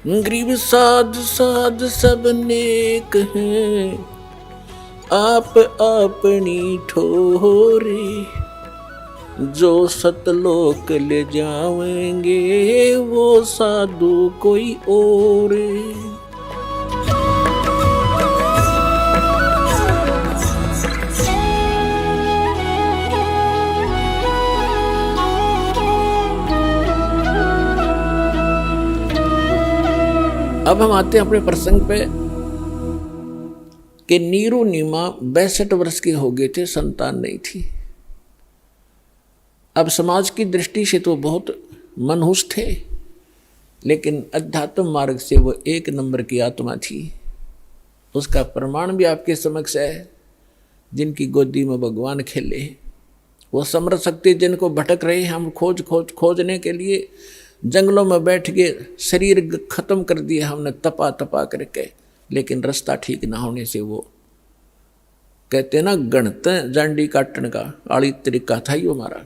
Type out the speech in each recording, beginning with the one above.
गरीब साध साध सब नेक हैं, आप अपनी ठोरे, जो सतलोक ले जाएंगे वो साधु कोई और। अब हम आते हैं अपने प्रसंग पे कि नीरू नीमा 62 वर्ष के हो गए थे, संतान नहीं थी। अब समाज की दृष्टि से तो बहुत मनहूस थे, लेकिन अध्यात्म मार्ग से वो एक नंबर की आत्मा थी। उसका प्रमाण भी आपके समक्ष है। जिनकी गोदी में भगवान खेले, वो समर्थ शक्ति जिनको भटक रहे हैं, हम खोजने के लिए जंगलों में बैठ के शरीर खत्म कर दिए हमने तपा करके, लेकिन रास्ता ठीक ना होने से वो कहते ना गणत जांडी काटने का आड़ी तरीका था ही हमारा।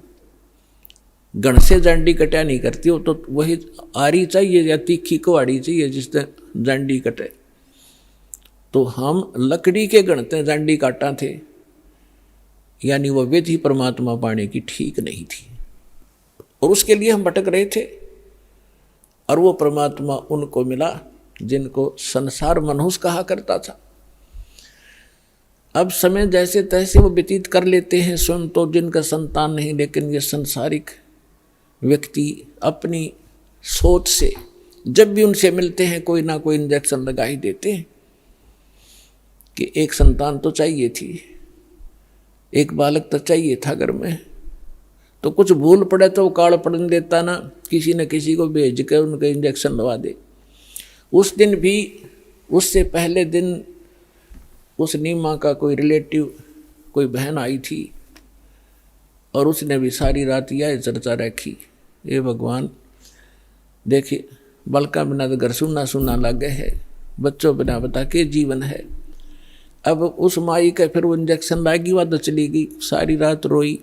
गण से जांडी कटा नहीं करती हो, तो वही आरी चाहिए या तीखी कुहाड़ी चाहिए जिससे जांडी कटे। तो हम लकड़ी के गणते जांडी काटा थे, यानी वह विधि परमात्मा पाने की ठीक नहीं थी, और उसके लिए हम भटक रहे थे। और वो परमात्मा उनको मिला जिनको संसार मनहूस कहा करता था। अब समय जैसे तैसे वो व्यतीत कर लेते हैं, स्वयं तो जिनका संतान नहीं, लेकिन ये संसारिक व्यक्ति अपनी सोच से जब भी उनसे मिलते हैं कोई ना कोई इंजेक्शन लगा ही देते हैं कि एक संतान तो चाहिए थी, एक बालक तो चाहिए था घर में। तो कुछ भूल पड़े तो काल पड़ने देता ना, किसी न किसी को भेज कर उनके इंजेक्शन लगा दे। उस दिन भी, उससे पहले दिन उस नीमा का कोई रिलेटिव, कोई बहन आई थी, और उसने भी सारी रात यह चर्चा रखी, ये भगवान देखिए बालका बिना तो घर सुना सुना लगे है, बच्चों बिना बता के जीवन है। अब उस माई का फिर वो इंजेक्शन लागी, वह तो चली गई, सारी रात रोई।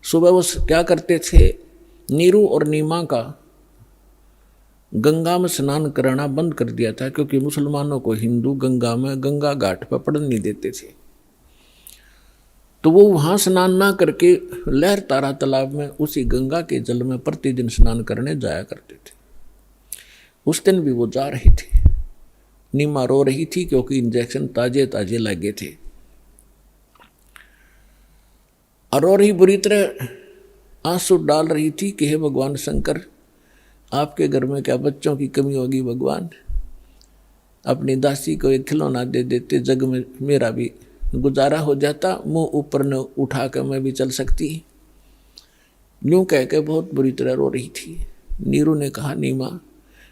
सुबह वो क्या करते थे, नीरू और नीमा का गंगा में स्नान कराना बंद कर दिया था, क्योंकि मुसलमानों को हिंदू गंगा घाट पर पड़ने नहीं देते थे। तो वो वहाँ स्नान ना करके लहर तारा तालाब में उसी गंगा के जल में प्रतिदिन स्नान करने जाया करते थे। उस दिन भी वो जा रहे थे। नीमा रो रही थी क्योंकि इंजेक्शन ताजे ताजे लगे थे, और रो रही बुरी तरह आंसू डाल रही थी कि हे भगवान शंकर, आपके घर में क्या बच्चों की कमी होगी भगवान, अपनी दासी को एक खिलौना दे देते, जग में मेरा भी गुजारा हो जाता, मुंह ऊपर न उठा कर मैं भी चल सकती। यूं कह के बहुत बुरी तरह रो रही थी। नीरू ने कहा, नीमा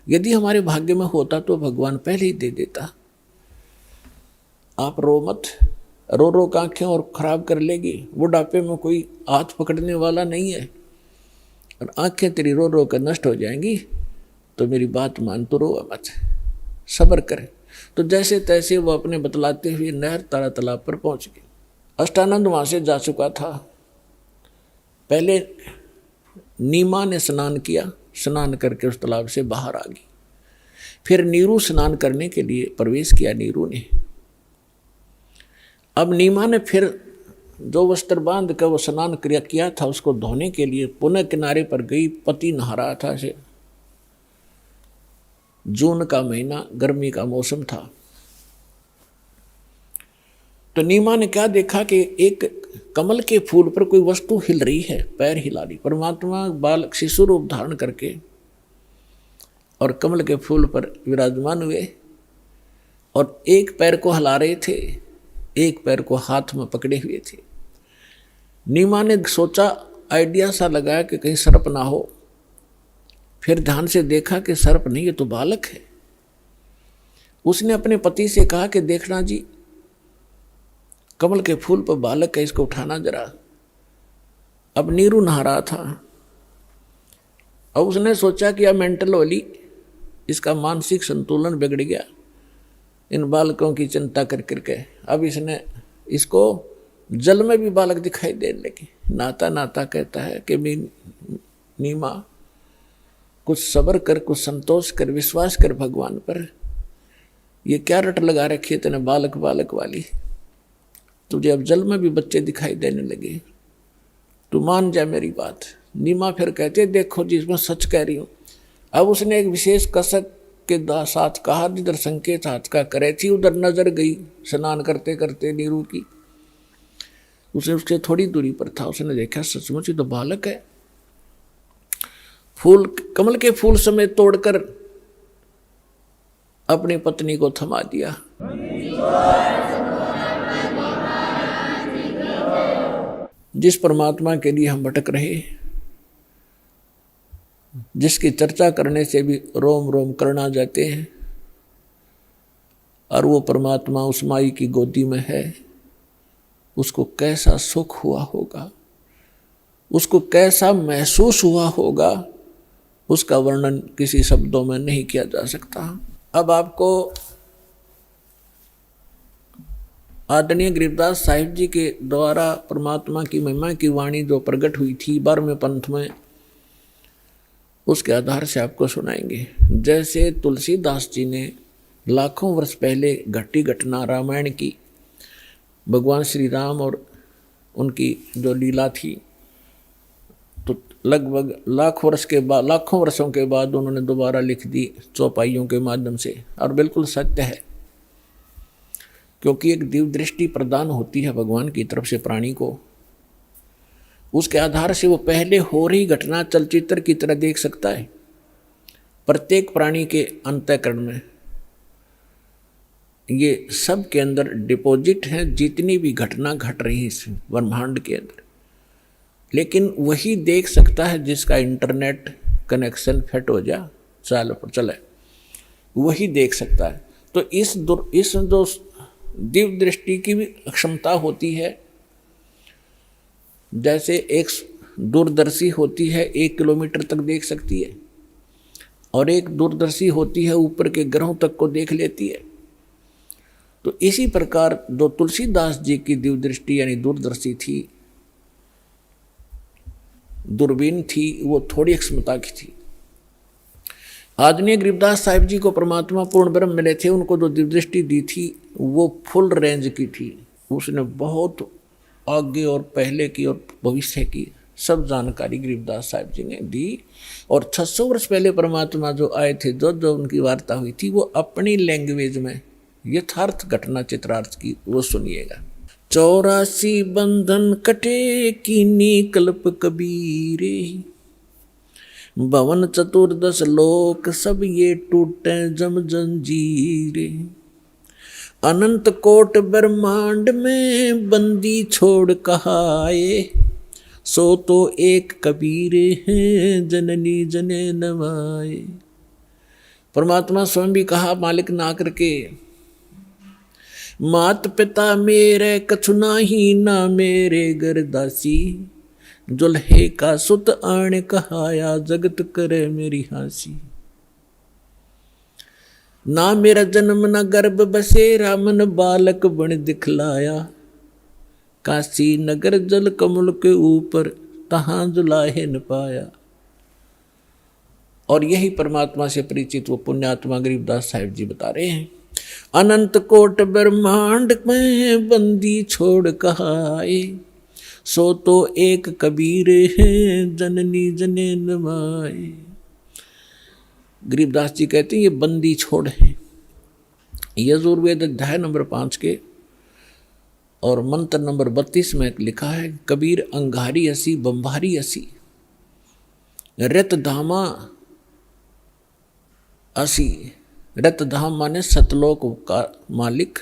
यदि हमारे भाग्य में होता तो भगवान पहले ही दे देता, आप रो मत। रो रो के आँखें और खराब कर लेगी, बुढ़ापे में कोई हाथ पकड़ने वाला नहीं है, और आँखें तेरी रो रो कर नष्ट हो जाएंगी, तो मेरी बात मान, तो रो मत, सब्र कर। तो जैसे तैसे वो अपने बतलाते हुए नहर तारा तालाब पर पहुंच गए। अष्टानंद वहाँ से जा चुका था। पहले नीमा ने स्नान किया, स्नान करके उस तालाब से बाहर आ गई। फिर नीरू स्नान करने के लिए प्रवेश किया नीरू ने। अब नीमा ने फिर जो वस्त्र बांध कर वो स्नान क्रिया किया था उसको धोने के लिए पुनः किनारे पर गई। पति नहा रहा था। से जून का महीना, गर्मी का मौसम था। तो नीमा ने क्या देखा कि एक कमल के फूल पर कोई वस्तु हिल रही है, पैर हिला रही। परमात्मा बालक शिशु रूप धारण करके और कमल के फूल पर विराजमान हुए और एक पैर को हिला रहे थे, एक पैर को हाथ में पकड़े हुए थे। नीमा ने सोचा, आइडिया सा लगाया कि कहीं सर्प ना हो। फिर ध्यान से देखा कि सर्प नहीं, ये तो बालक है। उसने अपने पति से कहा कि देखना जी, कमल के फूल पर बालक है, इसको उठाना जरा। अब नीरू नहा रहा था। अब उसने सोचा कि यह मेंटल वाली, इसका मानसिक संतुलन बिगड़ गया इन बालकों की चिंता कर करके। अब इसने इसको जल में भी बालक दिखाई देने लगे। नाता नाता कहता है कि नीमा कुछ सब्र कर, कुछ संतोष कर, विश्वास कर भगवान पर। ये क्या रट लगा रखी है तेने बालक बालक वाली? तुझे अब जल में भी बच्चे दिखाई देने लगे, तू मान जा मेरी बात। नीमा फिर कहते देखो जी मैं सच कह रही हूँ। अब उसने एक विशेष कसक के साथ कहा, जिधर संकेत हाथ का करे थी उधर नजर गई स्नान करते करते नीरू की। उसे उससे थोड़ी दूरी पर था, उसने देखा सचमुच ही तो बालक है। फूल, कमल के फूल समेत तोड़कर अपनी पत्नी को थमा दिया। जिस परमात्मा के लिए हम भटक रहे, जिसकी चर्चा करने से भी रोम रोम करना जाते हैं, और वो परमात्मा उस माई की गोदी में है, उसको कैसा सुख हुआ होगा, उसको कैसा महसूस हुआ होगा, उसका वर्णन किसी शब्दों में नहीं किया जा सकता। अब आपको आदरणीय गरीबदास साहिब जी के द्वारा परमात्मा की महिमा की वाणी जो प्रकट हुई थी 12वें पंथ में, उसके आधार से आपको सुनाएंगे। जैसे तुलसीदास जी ने लाखों वर्ष पहले घटी घटना रामायण की, भगवान श्री राम और उनकी जो लीला थी, तो लगभग लाखों वर्षों के बाद उन्होंने दोबारा लिख दी चौपाइयों के माध्यम से, और बिल्कुल सत्य है, क्योंकि एक दिव्य दृष्टि प्रदान होती है भगवान की तरफ से प्राणी को। उसके आधार से वो पहले हो रही घटना चलचित्र की तरह देख सकता है। प्रत्येक प्राणी के अंतःकरण में ये सब के अंदर डिपॉजिट है, जितनी भी घटना घट रही है इस ब्रह्मांड के अंदर। लेकिन वही देख सकता है जिसका इंटरनेट कनेक्शन फिट हो जा चले, वही देख सकता है। तो इस जो दिव्य दृष्टि की भी क्षमता होती है। जैसे एक दूरदर्शी होती है 1 किलोमीटर तक देख सकती है, और एक दूरदर्शी होती है ऊपर के ग्रहों तक को देख लेती है। तो इसी प्रकार जो तुलसीदास जी की दिव्य दृष्टि यानी दूरदर्शी थी, दूरबीन थी, वो थोड़ी क्षमता की थी। आदरणीय गरीबदास साहिब जी को परमात्मा पूर्ण ब्रह्म मिले थे, उनको जो दिव्य दृष्टि दी थी वो फुल रेंज की थी। उसने बहुत आगे और पहले की और भविष्य की सब जानकारी गरीबदास साहिब जी ने दी। और 600 वर्ष पहले परमात्मा जो आए थे, जो उनकी वार्ता हुई थी, वो अपनी लैंग्वेज में यथार्थ घटना चित्रार्थ की, वो सुनिएगा। 84 बंधन कटे कीनी कल्प कबीरे, भवन 14 लोक सब ये टूटे जम जंजीरे, अनंत कोट ब्रह्मांड में बंदी छोड़ कहाए, सो तो एक कबीरे हैं जननी जने नवाए। परमात्मा स्वयं भी कहा मालिक ना करके, मात पिता मेरे कछु नाही, ना मेरे घर दासी, जुल्हे का सुत आण कहाया, जगत करे मेरी हासी। ना मेरा जन्म न गर्भ बसेरा, मन बालक बन दिखलाया, काशी नगर जल कमल के ऊपर, तहां जुलाहे न पाया। और यही परमात्मा से परिचित वो पुण्यात्मा गरीबदास साहिब जी बता रहे हैं। अनंत कोट ब्रह्मांड में बंदी छोड़ कहाए, सो तो एक कबीर है जननी जने नवाए। गरीबदास जी कहते हैं ये बंदी छोड़ है। यजुर्वेद अध्याय नंबर 5 के और मंत्र नंबर 32 में लिखा है, कबीर अंगारी असी बंभारी असी, रत धामा असी। रत धाम माने सतलोक का मालिक,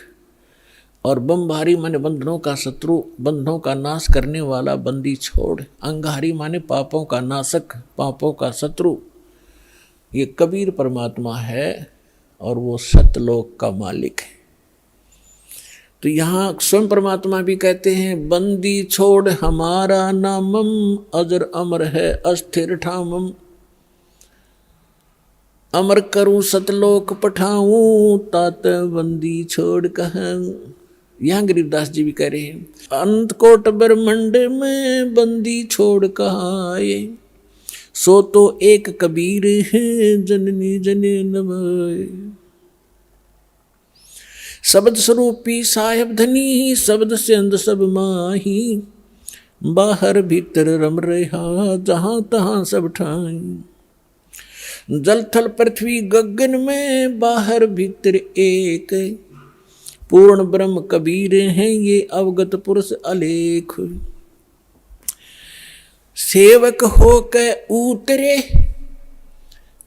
और बंभारी माने बंधनों का शत्रु, बंधनों का नाश करने वाला बंदी छोड़। अंगारी माने पापों का नाशक, पापों का शत्रु। ये कबीर परमात्मा है और वो सतलोक का मालिक है। तो यहाँ स्वयं परमात्मा भी कहते हैं, बंदी छोड़ हमारा नामम, अजर अमर है अस्थिर ठामम, अमर करूं सतलोक पठाऊं, तात बंदी छोड़ कहूं। यहाँ गरीबदास जी भी कह रहे हैं, अंत कोट ब्रह्मंड में बंदी छोड़ कहाए, सो तो एक कबीर है जननी जने नवाए। शब्द स्वरूपी साहेब धनी शब्द से अंध सब माही, बाहर भीतर रम रहा जहां तहां सब ठाई। जल थल पृथ्वी गगन में बाहर भीतर एक, पूर्ण ब्रह्म कबीर हैं ये अवगत पुरुष अलेख। सेवक होकर उतरे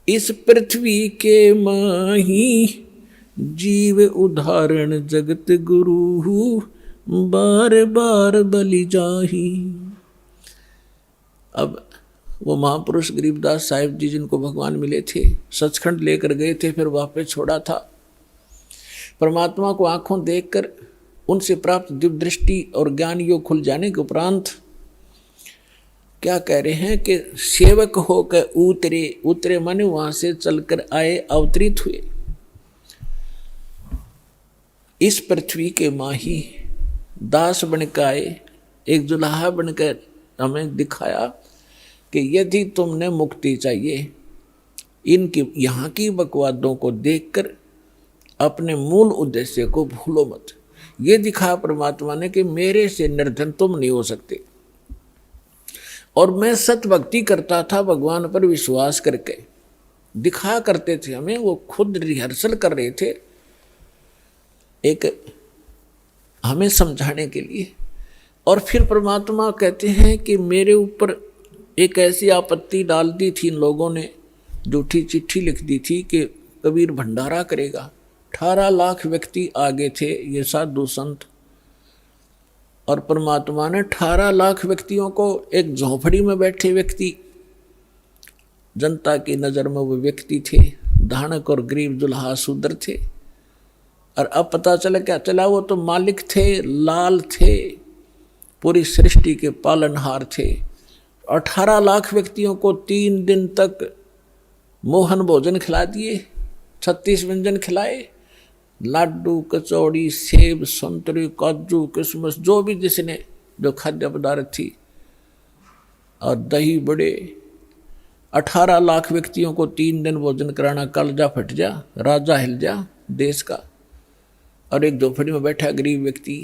इस पृथ्वी के माही, जीव उदाहरण जगत गुरु बार बार बलि जाही। अब वो महापुरुष गरीबदास साहिब जी जिनको भगवान मिले थे, सचखंड लेकर गए थे, फिर वापस छोड़ा था। परमात्मा को आंखों देखकर उनसे प्राप्त दिव्य दृष्टि और ज्ञान योग खुल जाने के उपरांत क्या कह रहे हैं कि सेवक होकर उतरे, उतरे माने वहां से चलकर आए, अवतरित हुए इस पृथ्वी के माही, दास बनकर आए, एक दुल्हा बनकर हमें दिखाया कि यदि तुमने मुक्ति चाहिए, इनकी यहाँ की बकवादों को देखकर अपने मूल उद्देश्य को भूलो मत। ये दिखा परमात्मा ने कि मेरे से निर्धन तुम नहीं हो सकते। और मैं सत भक्ति करता था, भगवान पर विश्वास करके दिखा करते थे हमें, वो खुद रिहर्सल कर रहे थे एक हमें समझाने के लिए। और फिर परमात्मा कहते हैं कि मेरे ऊपर एक ऐसी आपत्ति डाल दी थी इन लोगों ने, झूठी चिट्ठी लिख दी थी कि कबीर भंडारा करेगा। 18 लाख व्यक्ति आगे थे, ये साधु संत, और परमात्मा ने 18 लाख व्यक्तियों को एक झोपड़ी में बैठे व्यक्ति, जनता की नज़र में वो व्यक्ति थे, धानक और गरीब दुल्हा शूद्र थे। और अब पता चला क्या चला, वो तो मालिक थे, लाल थे, पूरी सृष्टि के पालनहार थे। 18 लाख व्यक्तियों को 3 दिन तक मोहन भोजन खिला दिए, 36 व्यंजन खिलाए, लाडू, कचौड़ी, सेब, संतरे, काजू, किशमिश, जो भी जिसने जो खाद्य पदार्थ थी, और दही बड़े। 18 लाख व्यक्तियों को 3 दिन भोजन कराना, कलजा फट जा, राजा हिल जा देश का। और एक झोपड़ी में बैठा गरीब व्यक्ति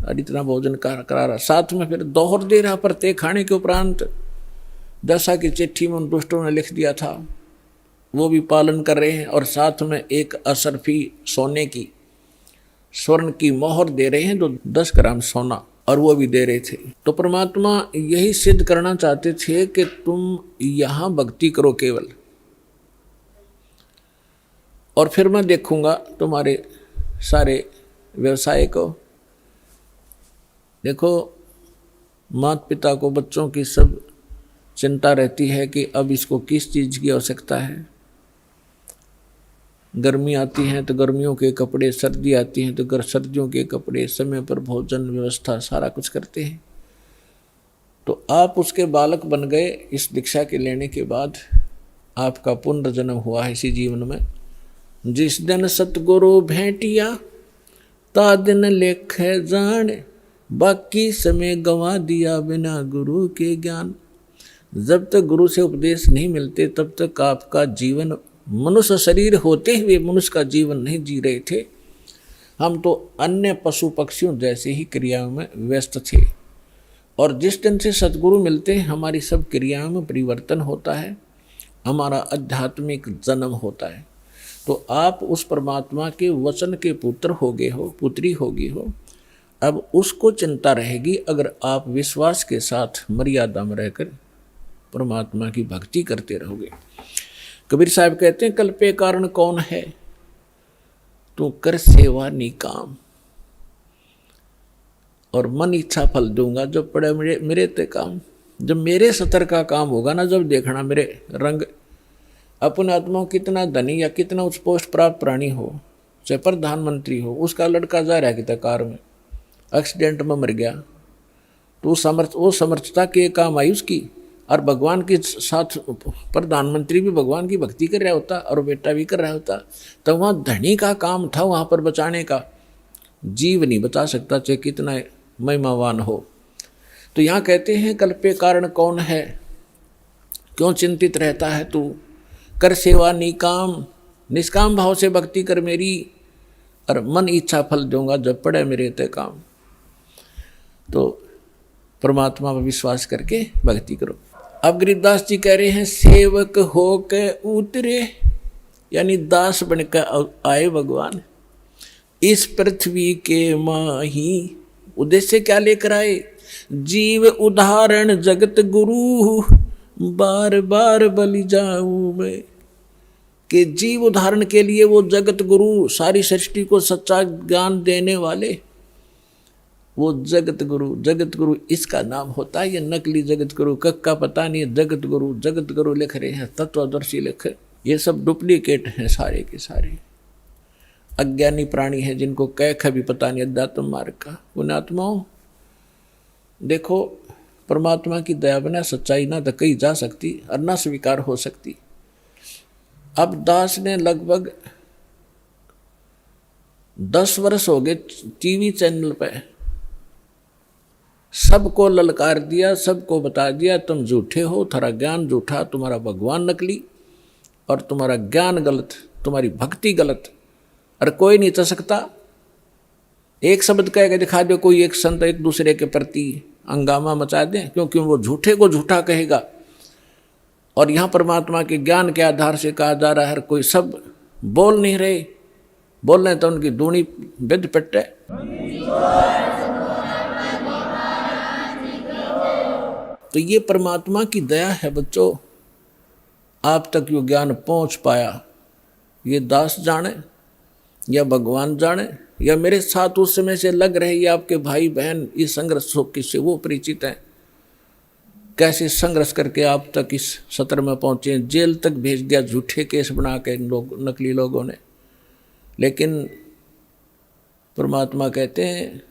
और इतना भोजन करा रहा, साथ में फिर दोहर दे रहा प्रत्येक खाने के उपरांत। दशा की चिट्ठी में उन दुष्टों ने लिख दिया था, वो भी पालन कर रहे हैं, और साथ में एक असरफी सोने की, स्वर्ण की मोहर दे रहे हैं, जो 10 ग्राम सोना, और वो भी दे रहे थे। तो परमात्मा यही सिद्ध करना चाहते थे कि तुम यहाँ भक्ति करो केवल, और फिर मैं देखूंगा तुम्हारे सारे व्यवसाय को। देखो, माता पिता को बच्चों की सब चिंता रहती है कि अब इसको किस चीज़ की आवश्यकता है। गर्मी आती है तो गर्मियों के कपड़े, सर्दी आती है तो सर्दियों के कपड़े, समय पर भोजन व्यवस्था सारा कुछ करते हैं। तो आप उसके बालक बन गए इस दीक्षा के लेने के बाद, आपका पुनर्जन्म हुआ है इसी जीवन में। जिस दिन सतगुरु भेंटिया ता दिन लेख जान, बाकी समय गंवा दिया बिना गुरु के ज्ञान। जब तक गुरु से उपदेश नहीं मिलते तब तक आपका जीवन, मनुष्य शरीर होते हुए मनुष्य का जीवन नहीं जी रहे थे। हम तो अन्य पशु पक्षियों जैसे ही क्रियाओं में व्यस्त थे, और जिस दिन से सद्गुरु मिलते हैं हमारी सब क्रियाओं में परिवर्तन होता है, हमारा आध्यात्मिक जन्म होता है। तो आप उस परमात्मा के वचन के पुत्र हो गए हो, पुत्री होगी हो। अब उसको चिंता रहेगी अगर आप विश्वास के साथ मर्यादा में रहकर परमात्मा की भक्ति करते रहोगे। कबीर साहब कहते हैं, कल्पे कारण कौन है, तू कर सेवा निकाम, और मन इच्छा फल दूंगा जब पड़े मेरे ते काम। जब मेरे सतर का काम होगा ना, जब देखना मेरे रंग। अपने आत्मा कितना धनी या कितना उच्च पोस्ट प्राप्त प्राणी हो, चाहे प्रधानमंत्री हो, उसका लड़का जा रहा है कितना कार में, एक्सीडेंट में मर गया, तो वो समर्थता के काम आई उसकी। और भगवान के साथ प्रधानमंत्री भी भगवान की भक्ति कर रहा होता और बेटा भी कर रहा होता, तो वहाँ धनी का काम था वहाँ पर बचाने का। जीव नहीं बचा सकता चाहे कितना महिमावान हो। तो यहाँ कहते हैं, कल्पे कारण कौन है, क्यों चिंतित रहता है तू? कर सेवा निकाम, निष्काम भाव से भक्ति कर मेरी, और मन इच्छा फल दूंगा जब पड़े मेरे ते काम। तो परमात्मा पर विश्वास करके भक्ति करो। अब गरीबदास जी कह रहे हैं सेवक हो के उतरे, यानी दास बनकर आए भगवान इस पृथ्वी के माही। उद्देश्य क्या लेकर आए? जीव उदाहरण जगत गुरु, बार बार बलि जाऊं मैं। कि जीव उदाहरण के लिए वो जगत गुरु, सारी सृष्टि को सच्चा ज्ञान देने वाले, वो जगत गुरु। जगत गुरु इसका नाम होता है, ये नकली जगत गुरु का पता नहीं है। जगत गुरु, जगत गुरु लिख रहे हैं, तत्वदर्शी लिख, ये सब डुप्लीकेट हैं सारे के सारे। अज्ञानी प्राणी है जिनको कह भी पता नहीं अध्यात्म मार्ग का। पुण्यात्माओं देखो, परमात्मा की दया बिना सच्चाई ना तो कही जा सकती और ना स्वीकार हो सकती। अब दास ने लगभग 10 वर्ष हो गए टीवी चैनल पे सबको ललकार दिया, सबको बता दिया तुम झूठे हो, तुम्हारा ज्ञान झूठा, तुम्हारा भगवान नकली और तुम्हारा ज्ञान गलत, तुम्हारी भक्ति गलत। और कोई नहीं चल सकता। एक शब्द कह के दिखा दो, कोई एक संत एक दूसरे के प्रति हंगामा मचा दे, क्योंकि वो झूठे को झूठा कहेगा। और यहाँ परमात्मा के ज्ञान के आधार से कहा जा रहा है, कोई सब बोल नहीं रहे, बोल रहे तो उनकी दूनी विद पिटे। तो ये परमात्मा की दया है बच्चों, आप तक यो ज्ञान पहुंच पाया। ये दास जाने या भगवान जाने या मेरे साथ उस समय से लग रहे ये आपके भाई बहन इस संघर्ष से वो परिचित हैं, कैसे संघर्ष करके आप तक इस सत्र में पहुंचे। जेल तक भेज दिया झूठे केस बना के लोग, नकली लोगों ने। लेकिन परमात्मा कहते हैं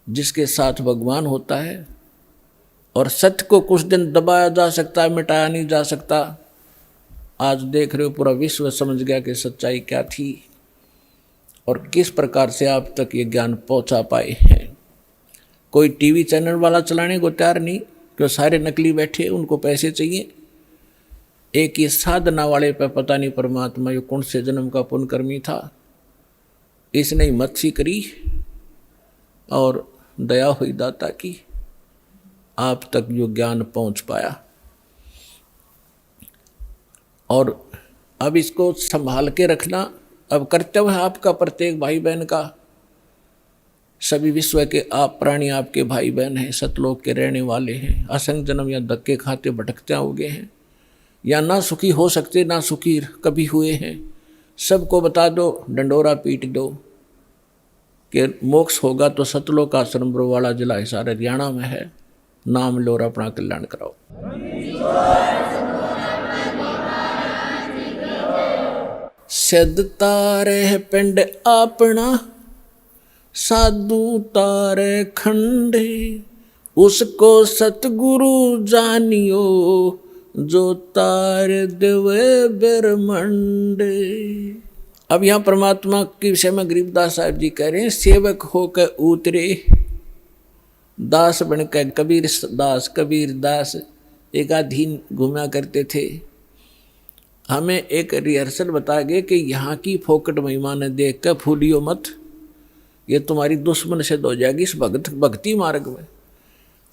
जिसके साथ भगवान होता है, और सत्य को कुछ दिन दबाया जा सकता है, मिटाया नहीं जा सकता। आज देख रहे हो पूरा विश्व समझ गया कि सच्चाई क्या थी और किस प्रकार से आप तक ये ज्ञान पहुंचा पाए हैं। कोई टीवी चैनल वाला चलाने को तैयार नहीं, क्यों? सारे नकली बैठे, उनको पैसे चाहिए। एक ये साधना वाले पे पता नहीं परमात्मा ये कौन से जन्म का पुण्यकर्मी था, इसने ही मत्सी करी और दया हुई दाता की, आप तक जो ज्ञान पहुंच पाया। और अब इसको संभाल के रखना अब कर्तव्य है आपका, प्रत्येक भाई बहन का। सभी विश्व के आप प्राणी आपके भाई बहन हैं, सतलोक के रहने वाले हैं। असंख्य जन्म या धक्के खाते भटकते होगे हैं, या ना सुखी हो सकते ना सुखी कभी हुए हैं। सबको बता दो, डंडोरा पीट दो कि मोक्ष होगा तो सतलोक आश्रम बरवाड़ा जिला हिसार हरियाणा में है। नाम लो और अपना कल्याण कराओ। सिद्ध तारे पिंड अपना, साधु तारे खंडे, उसको सतगुरु जानियो, जो तार देवे ब्रह्मंडे। अब यहाँ परमात्मा के विषय में गरीबदास साहब जी कह रहे हैं, सेवक होकर उतरे, दास बनकर कबीर दास एक आधीन घूमा करते थे। हमें एक रिहर्सल बता गए कि यहाँ की फोकट महिमा ने देख कर फूलियो मत, ये तुम्हारी दुश्मन सिद्ध हो जाएगी इस भक्ति मार्ग में।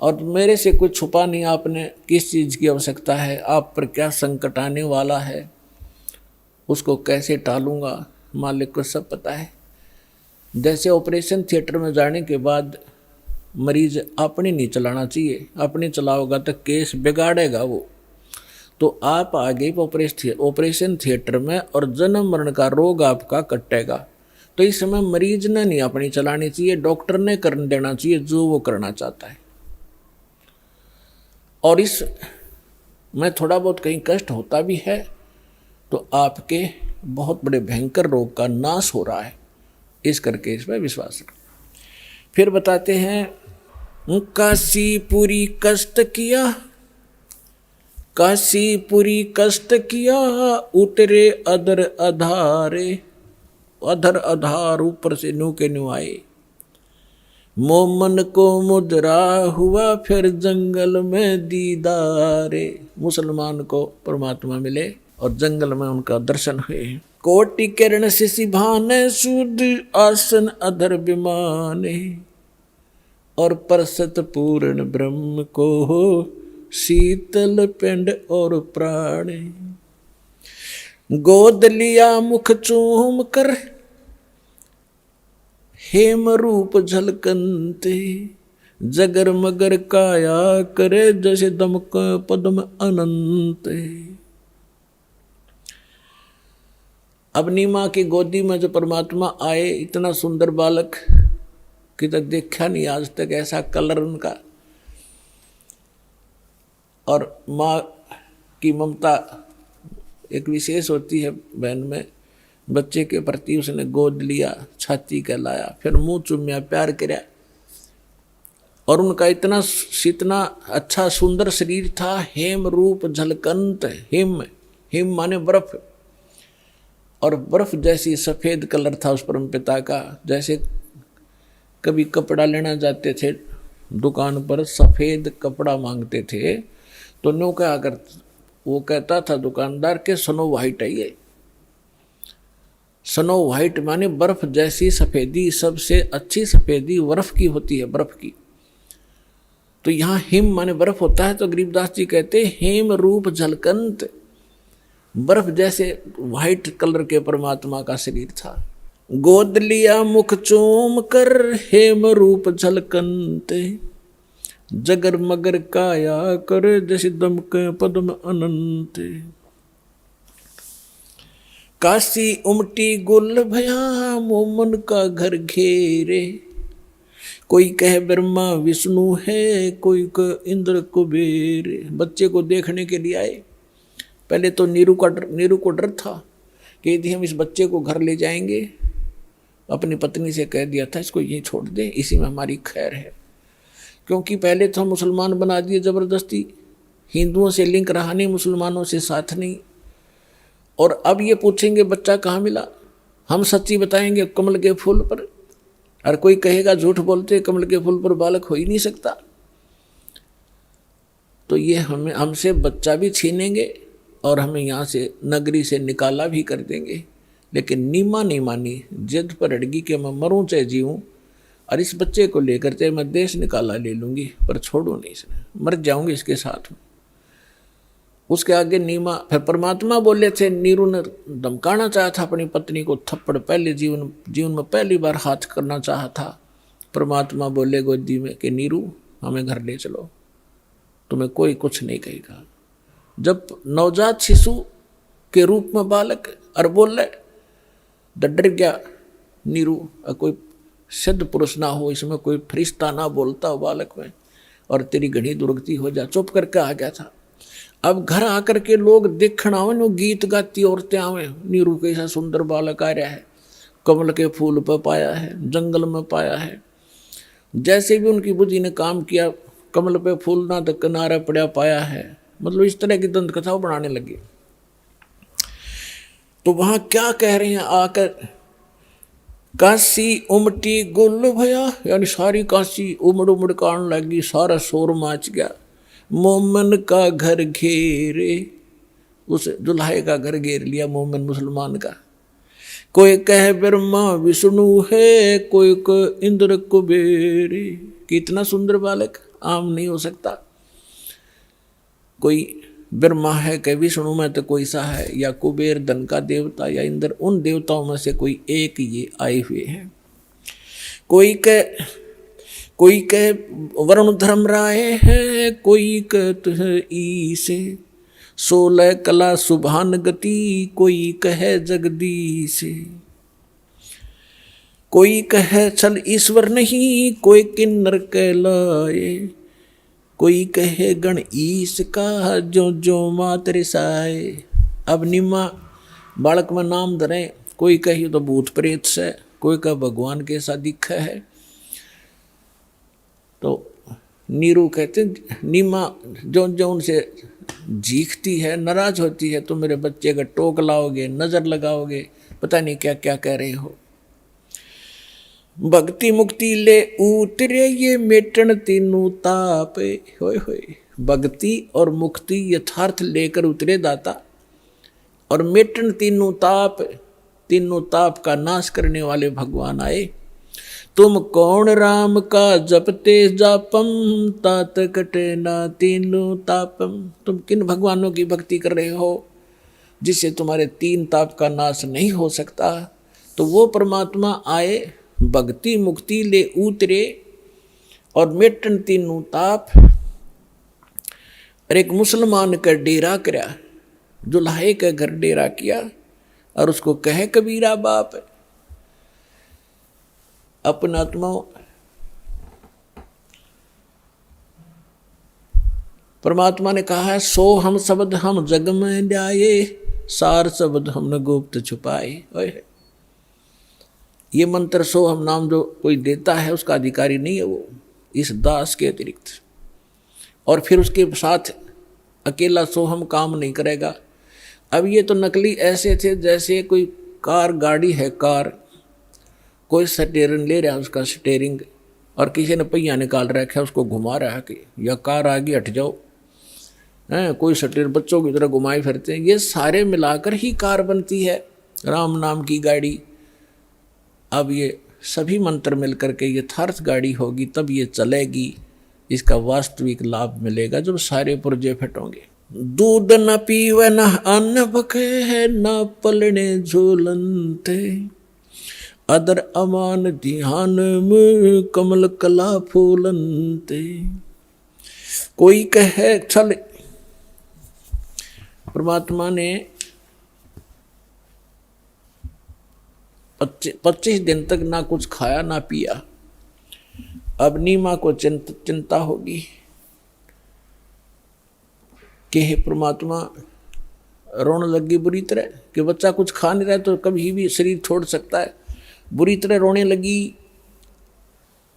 और मेरे से कुछ छुपा नहीं आपने, किस चीज़ की आवश्यकता है, आप पर क्या संकट आने वाला है, उसको कैसे टालूंगा, मालिक को सब पता है। जैसे ऑपरेशन थिएटर में जाने के बाद मरीज अपनी नहीं चलाना चाहिए, अपनी चलाओगा तो केस बिगाड़ेगा वो। तो आप आगे ऑपरेशन थिएटर में और जन्म मरण का रोग आपका कटेगा। तो इस समय मरीज ने नहीं अपनी चलानी चाहिए, डॉक्टर ने कर देना चाहिए जो वो करना चाहता है। और इस में थोड़ा बहुत कहीं कष्ट होता भी है तो आपके बहुत बड़े भयंकर रोग का नाश हो रहा है, इस करके इस पर विश्वास रखें। फिर बताते हैं, काशीपुरी कष्ट किया, काशीपुरी कष्ट किया, उतरे अधर अधारे, अधर अधार ऊपर से न्यू के न्यू आए। मोमन को मुद्रा हुआ फिर जंगल में दीदारे। मुसलमान को परमात्मा मिले और जंगल में उनका दर्शन हुए। कोटि किरण शिशि भाने सूद आसन अधर विमाने। और परसत पूर्ण ब्रह्म को हो शीतल पिंड और प्राणे। गोद लिया मुख चूम कर हेम रूप झलकंते। जगर मगर काया करे जैसे दमक पद्म अनंत। अब नीमा की गोदी में जो परमात्मा आए, इतना सुंदर बालक कि तक देखा नहीं आज तक ऐसा कलर उनका। और माँ की ममता एक विशेष होती है बहन में। बच्चे के प्रति उसने गोद लिया, छाती कहलाया, फिर मुंह चूमिया, प्यार किया। और उनका इतना अच्छा सुंदर शरीर था। हेम रूप झलकंत। हिम हिम माने बर्फ, और बर्फ जैसी सफ़ेद कलर था उस परम पिता का। जैसे कभी कपड़ा लेना जाते थे दुकान पर, सफ़ेद कपड़ा मांगते थे तो नो क्या कर, वो कहता था दुकानदार के स्नो वाइट है ये। स्नो वाइट माने बर्फ जैसी सफ़ेदी। सबसे अच्छी सफ़ेदी बर्फ की होती है, बर्फ की। तो यहाँ हिम माने बर्फ होता है। तो गरीबदास जी कहते हेम रूप झलकंत। बर्फ जैसे वाइट कलर के परमात्मा का शरीर था। गोद लिया मुख चूम कर हेम रूप झलकंते। जगर मगर काया कर जैसे दमक पद्म अनंत। काशी उमटी गुल भया मोमन का घर घेरे। कोई कह ब्रह्मा विष्णु है, कोई कह इंद्र कुबेर। बच्चे को देखने के लिए आए। पहले तो नीरू को डर था कि यदि हम इस बच्चे को घर ले जाएंगे, अपनी पत्नी से कह दिया था इसको यहीं छोड़ दें, इसी में हमारी खैर है। क्योंकि पहले तो हम मुसलमान बना दिए ज़बरदस्ती, हिंदुओं से लिंक रहा नहीं, मुसलमानों से साथ नहीं। और अब ये पूछेंगे बच्चा कहाँ मिला, हम सच्ची बताएंगे कमल के फूल पर। और कोई कहेगा झूठ बोलते, कमल के फूल पर बालक हो ही नहीं सकता। तो ये हमसे बच्चा भी छीनेंगे और हमें यहाँ से नगरी से निकाला भी कर देंगे। लेकिन नीमा नहीं मानी, जिद पर अड़गी कि मैं मरूं चाहे जीऊँ, और इस बच्चे को लेकर चाहे मैं देश निकाला ले लूँगी, पर छोड़ू नहीं इसने, मर जाऊँगी इसके साथ में। उसके आगे नीमा, फिर परमात्मा बोले थे, नीरू ने धमकाना चाहा था अपनी पत्नी को थप्पड़, पहले जीवन में पहली बार हाथ करना चाहा था। परमात्मा बोले गोदी में कि नीरू हमें घर ले चलो, तुम्हें कोई कुछ नहीं कहेगा। जब नवजात शिशु के रूप में बालक और बोल रहे, डर गया नीरू। कोई सिद्ध पुरुष ना हो इसमें, कोई फरिश्ता ना बोलता हो बालक में, और तेरी घड़ी दुर्गति हो जा। चुप करके आ गया था। अब घर आकर के लोग देखना आवे, वो गीत गाती औरतें आवे, नीरू कैसा सुंदर बालक आ रहा है, कमल के फूल पर पाया है, जंगल में पाया है। जैसे भी उनकी बुद्धि ने काम किया, कमल पे फूल ना तो किनारा पड़ा पाया है, मतलब इस तरह की दंत कथाओं बनाने लगी। तो वहां क्या कह रहे हैं आकर, काशी उमटी गुल भया, यानी सारी काशी उमड़ उमड़ कान लगी, सारा शोर माच गया। मोमन का घर घेरे, उस दुल्हे का घर घेर लिया मोमन मुसलमान का। कोई कह ब्रह्मा विष्णु है, कोई कह इंद्र कुबेर। कितना सुंदर बालक, आम नहीं हो सकता। कोई ब्रह्मा है, कह विष्णु में तो कोई सा है, या कुबेर धन का देवता, या इंद्र, उन देवताओं में से कोई एक ये आए हुए हैं। कोई कह वरुण धर्म राय है, कोई कहते हैं ईसे। 16 कला सुभान गति, कोई कहे जगदीश। कोई कहे छल ईश्वर नहीं, कोई किन्नर कहलाए। कोई कहे गण ईश का, जो जो मात रिसाए। अब निम्मा बालक में नाम धरे, कोई कही तो भूत प्रेत से, कोई कह भगवान के सा दिख है। तो नीरू कहते नीमा जो जो उनसे जीखती है, नाराज होती है, तो मेरे बच्चे का टोक लाओगे, नज़र लगाओगे, पता नहीं क्या क्या कह रहे हो। भक्ति मुक्ति ले उतरे ये मेटन तीनों ताप। होय होय, भक्ति और मुक्ति यथार्थ लेकर उतरे दाता, और मेटन तीनों ताप, तीनों ताप का नाश करने वाले भगवान आए। तुम कौन राम का जपते जापम, तात कटे ना तीनों तापम। तुम किन भगवानों की भक्ति कर रहे हो जिससे तुम्हारे तीन ताप का नाश नहीं हो सकता। तो वो परमात्मा आए, भक्ति मुक्ति ले उतरे और मेटन तीनों ताप। और एक मुसलमान का डेरा करया, दुल्हे के घर डेरा किया, और उसको कहे कबीरा बाप। अपना आत्मा परमात्मा ने कहा है, सो हम शब्द हम जग में ल्याए, सार शब्द हमने गुप्त छुपाए। ये मंत्र सो हम नाम जो कोई देता है उसका अधिकारी नहीं है वो, इस दास के अतिरिक्त। और फिर उसके साथ अकेला सो हम काम नहीं करेगा। अब ये तो नकली ऐसे थे जैसे कोई कार गाड़ी है, कार कोई स्टीयरिंग ले रहा है, उसका स्टीयरिंग, और किसी ने पहिया निकाल रखा है, उसको घुमा रहा है कि या कार आगे हट जाओ, हैं कोई स्टीयर बच्चों की तरह घुमाए फिरते हैं। ये सारे मिलाकर ही कार बनती है, राम नाम की गाड़ी। अब ये सभी मंत्र मिलकर के यथार्थ गाड़ी होगी, तब ये चलेगी, इसका वास्तविक लाभ मिलेगा जब सारे पुर्जे फटोंगे। दूध न पीवे न अन्न बखे है, न पलने झूलनते, अदर अमान ध्यान में कमल कला फूलनते। कोई कहे चल, परमात्मा ने 25 दिन तक ना कुछ खाया ना पिया। अब नीमा को चिंता होगी कि हे परमात्मा, रोने लगी बुरी तरह कि बच्चा कुछ खा नहीं रहा तो कभी भी शरीर छोड़ सकता है। बुरी तरह रोने लगी,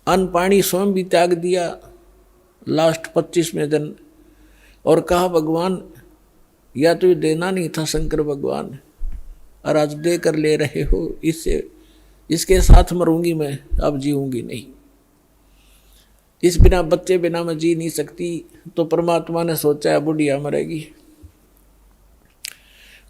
अन्न पानी स्वयं भी त्याग दिया लास्ट 25वें दिन, और कहा भगवान या तो ये देना नहीं था शंकर भगवान, और आज दे कर ले रहे हो, इससे इसके साथ मरूंगी मैं, अब जीऊंगी नहीं, इस बिना बच्चे बिना मैं जी नहीं सकती। तो परमात्मा ने सोचा बुढ़िया मरेगी।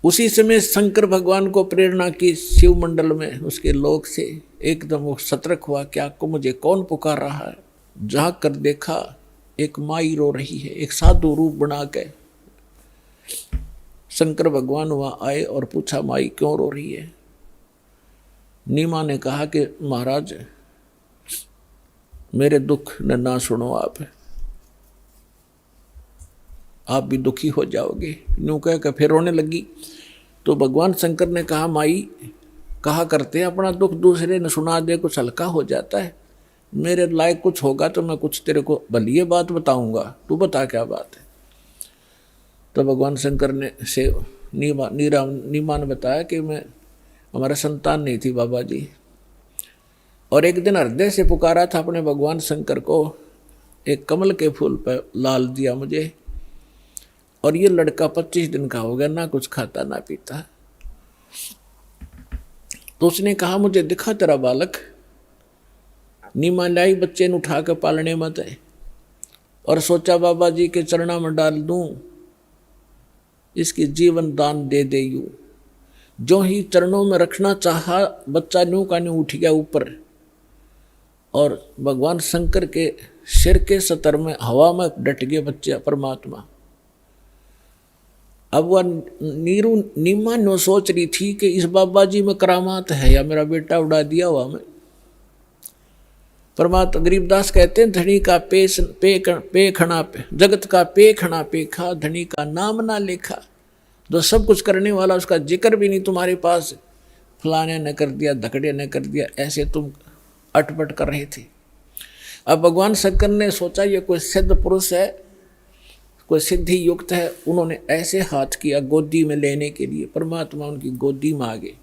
उसी समय शंकर भगवान को प्रेरणा की शिव मंडल में उसके लोक से एकदम वो सतर्क हुआ, क्या को मुझे कौन पुकार रहा है। झाँक कर देखा, एक माई रो रही है, एक साधु रूप बना के। शंकर भगवान वहाँ आए और पूछा, माई क्यों रो रही है। नीमा ने कहा कि महाराज मेरे दुख न ना सुनो, आप भी दुखी हो जाओगे। यूँ कह कर फिर रोने लगी। तो भगवान शंकर ने कहा, माई कहा करते हैं अपना दुख दूसरे ने सुना दे कुछ हल्का हो जाता है, मेरे लायक कुछ होगा तो मैं कुछ तेरे को भली बात बताऊंगा, तू बता क्या बात है। तो भगवान शंकर ने से नीमा ने बताया कि मैं हमारा संतान नहीं थी बाबा जी, और एक दिन हृदय से पुकारा था अपने भगवान शंकर को, एक कमल के फूल पर लाल दिया मुझे, और ये लड़का 25 दिन का हो गया, ना कुछ खाता ना पीता। तो उसने कहा, मुझे दिखा तेरा बालक। नीमा लाई बच्चे ने उठा कर पालने मत है, और सोचा बाबा जी के चरणों में डाल दूं, इसकी जीवन दान दे दे। यूं जो ही चरणों में रखना चाहा, बच्चा न्यू का न्यू उठ गया ऊपर, और भगवान शंकर के सिर के सतर में हवा में डट गए बच्चे परमात्मा। अब वह नीमा नो सोच रही थी कि इस बाबा जी में करामात है या मेरा बेटा उड़ा दिया हुआ मैं। परमात्मा गरीबदास कहते हैं, धनी का पे खना पे, जगत का पे खना पेखा, धनी का नाम ना लेखा। जो सब कुछ करने वाला उसका जिक्र भी नहीं तुम्हारे पास, फलाने ने कर दिया, धकड़े ने कर दिया, ऐसे तुम अटपट कर रहे थे। अब भगवान शंकर ने सोचा ये कोई सिद्ध पुरुष है, कोई सिद्धि युक्त है। उन्होंने ऐसे हाथ किया गोदी में लेने के लिए, परमात्मा उनकी गोदी में आ गए,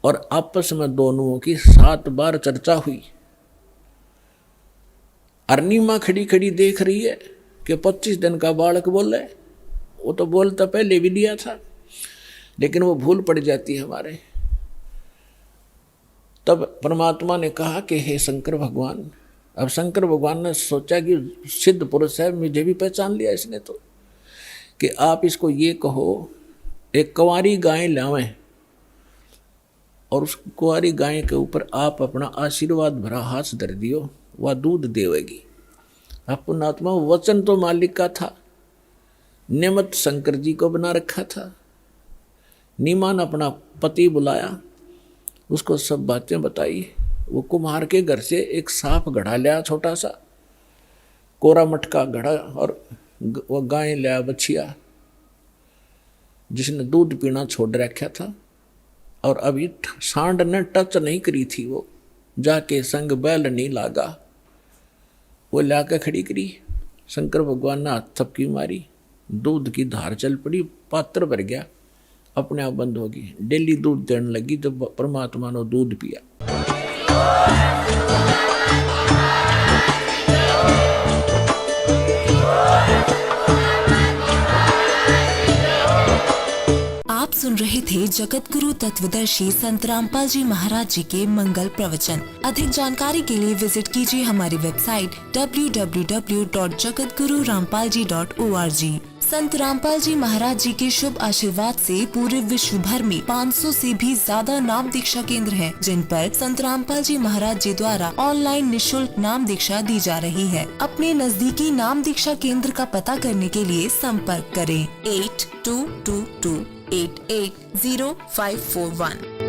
और आपस में दोनों की 7 बार चर्चा हुई। अरनीमा खड़ी खड़ी देख रही है कि 25 दिन का बालक बोले। वो तो बोलता पहले भी दिया था, लेकिन वो भूल पड़ जाती है हमारे। तब परमात्मा ने कहा कि हे शंकर भगवान, अब शंकर भगवान ने सोचा कि सिद्ध पुरुष है, मुझे भी पहचान लिया इसने तो, कि आप इसको ये कहो एक कुंवारी गाय लावें और उस कुंवारी गाय के ऊपर आप अपना आशीर्वाद भरा हाथ धर दियो, वह दूध देवेगी। अब पुण्यात्मा वचन तो मालिक का था, नियमत शंकर जी को बना रखा था। नीमान अपना पति बुलाया, उसको सब बातें बताई। वो कुम्हार के घर से एक सांप घड़ा लिया, छोटा सा कोरा मटका घड़ा, और वो गाय लिया बछिया जिसने दूध पीना छोड़ रखा था, और अभी सांड ने टच नहीं करी थी, वो जाके संग बैल नहीं लागा, वो लाके खड़ी करी। शंकर भगवान ने हाथ थपकी मारी, दूध की धार चल पड़ी, पात्र भर गया, अपने आप बंद होगी। डेली दूध देने लगी, जब परमात्मा ने दूध पिया। आप सुन रहे थे जगत गुरु तत्वदर्शी संत रामपाल जी महाराज जी के मंगल प्रवचन। अधिक जानकारी के लिए विजिट कीजिए हमारी वेबसाइट www.jagatgururampalji.org। संत रामपाल जी महाराज जी के शुभ आशीर्वाद से पूरे विश्व भर में 500 से भी ज्यादा नाम दीक्षा केंद्र हैं, जिन पर संत रामपाल जी महाराज जी द्वारा ऑनलाइन निशुल्क नाम दीक्षा दी जा रही है। अपने नजदीकी नाम दीक्षा केंद्र का पता करने के लिए संपर्क करें 8222880541।